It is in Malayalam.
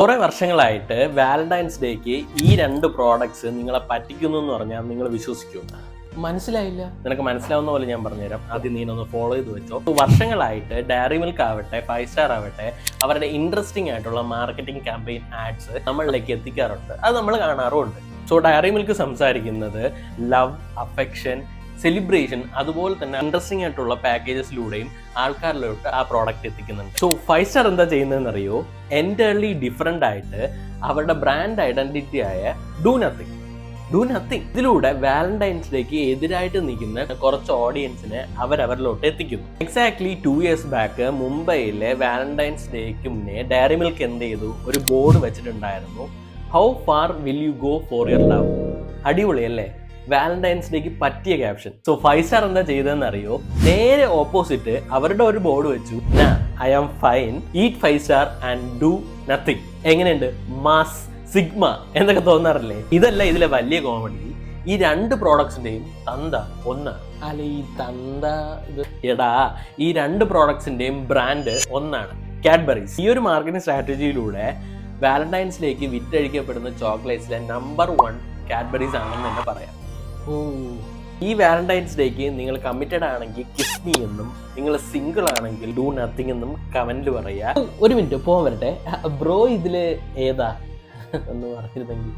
കുറേ വർഷങ്ങളായിട്ട് വാലന്റൈൻസ് ഡേക്ക് ഈ രണ്ട് പ്രോഡക്ട്സ് നിങ്ങളെ പറ്റിക്കുന്നു എന്ന് പറഞ്ഞാൽ നിങ്ങൾ വിശ്വസിക്കൂ? മനസ്സിലായില്ല? നിനക്ക് മനസ്സിലാവുന്ന പോലെ ഞാൻ പറഞ്ഞുതരാം. ആദ്യം നീ ഒന്ന് ഫോളോ ചെയ്ത് വെച്ചോ. വർഷങ്ങളായിട്ട് ഡയറി മിൽക്ക് ആവട്ടെ, 5 സ്റ്റാർ ആവട്ടെ, അവരുടെ ഇൻട്രസ്റ്റിംഗ് ആയിട്ടുള്ള മാർക്കറ്റിംഗ് ക്യാമ്പയിൻ ആഡ്സ് നമ്മളിലേക്ക് എത്തിക്കാറുണ്ട്. അത് നമ്മൾ കാണാറുമുണ്ട്. സോ ഡയറി മിൽക്ക് സംസാരിക്കുന്നത് ലവ്, അഫെക്ഷൻ, സെലിബ്രേഷൻ, അതുപോലെ തന്നെ ഇൻട്രസ്റ്റിംഗ് ആയിട്ടുള്ള പാക്കേജസിലൂടെയും ആൾക്കാരിലോട്ട് ആ പ്രോഡക്റ്റ് എത്തിക്കുന്നുണ്ട്. സോ 5 സ്റ്റാർ എന്താ ചെയ്യുന്നതെന്ന് അറിയോ? എൻറ്റയർലി ഡിഫറെൻ്റ് ആയിട്ട് അവരുടെ ബ്രാൻഡ് ഐഡന്റിറ്റി ആയ ഡു നത്തിങ് ഇതിലൂടെ വാലന്റൈൻസ് ഡേക്ക് എതിരായിട്ട് നിൽക്കുന്ന കുറച്ച് ഓഡിയൻസിനെ അവരവരിലോട്ട് എത്തിക്കുന്നു. എക്സാക്ട്ലി 2 years ബാക്ക് മുംബൈയിലെ വാലന്റൈൻസ് ഡേക്ക് മുന്നേ ഡയറി മിൽക്ക് എന്ത് ചെയ്തു? ഒരു ബോർഡ് വെച്ചിട്ടുണ്ടായിരുന്നു, how far will you go for your love. അടിപൊളി അല്ലേ? വാലന്റൈൻസ് ഡേക്ക് പറ്റിയ ക്യാപ്ഷൻ. സോ 5 സ്റ്റാർ എന്താ ചെയ്തതെന്ന് അറിയോ? നേരെ ഓപ്പോസിറ്റ് അവരുടെ ഒരു ബോർഡ് വെച്ചു, I am fine, eat 5 star and do nothing. എങ്ങനെയുണ്ട്? മാസ്, സിഗ്മ എന്നൊക്കെ തോന്നാറില്ലേ? ഇതല്ല ഇതിലെ വലിയ കോമഡി. ഈ രണ്ട് പ്രോഡക്ട്സിന്റെയും തന്ത ഒന്നാണ്. അല്ല, ഈ തന്ത എടാ, ഈ രണ്ട് പ്രോഡക്ട്സിന്റെയും ബ്രാൻഡ് ഒന്നാണ്, കാഡ്ബറീസ്. ഈ ഒരു മാർക്കറ്റിംഗ് സ്ട്രാറ്റജിയിലൂടെ വാലന്റൈൻസ് ഡേക്ക് വിറ്റഴിക്കപ്പെടുന്ന ചോക്ലേറ്റ്സിലെ നമ്പർ 1 കാഡ്ബറീസ് ആണെന്ന് തന്നെ പറയാം. ഈ വാലന്റൈൻസ് ഡേക്ക് നിങ്ങൾ കമ്മിറ്റഡ് ആണെങ്കിൽ കിസ് മീ എന്നും, നിങ്ങൾ സിംഗിൾ ആണെങ്കിൽ ഡു നത്തിങ് എന്നും കമന്റിൽ പറയാ. ഒരു മിനിറ്റ് പോകാൻ വരട്ടെ. ബ്രോ ഇതില് ഏതാ എന്ന് പറഞ്ഞിരുന്നെങ്കിൽ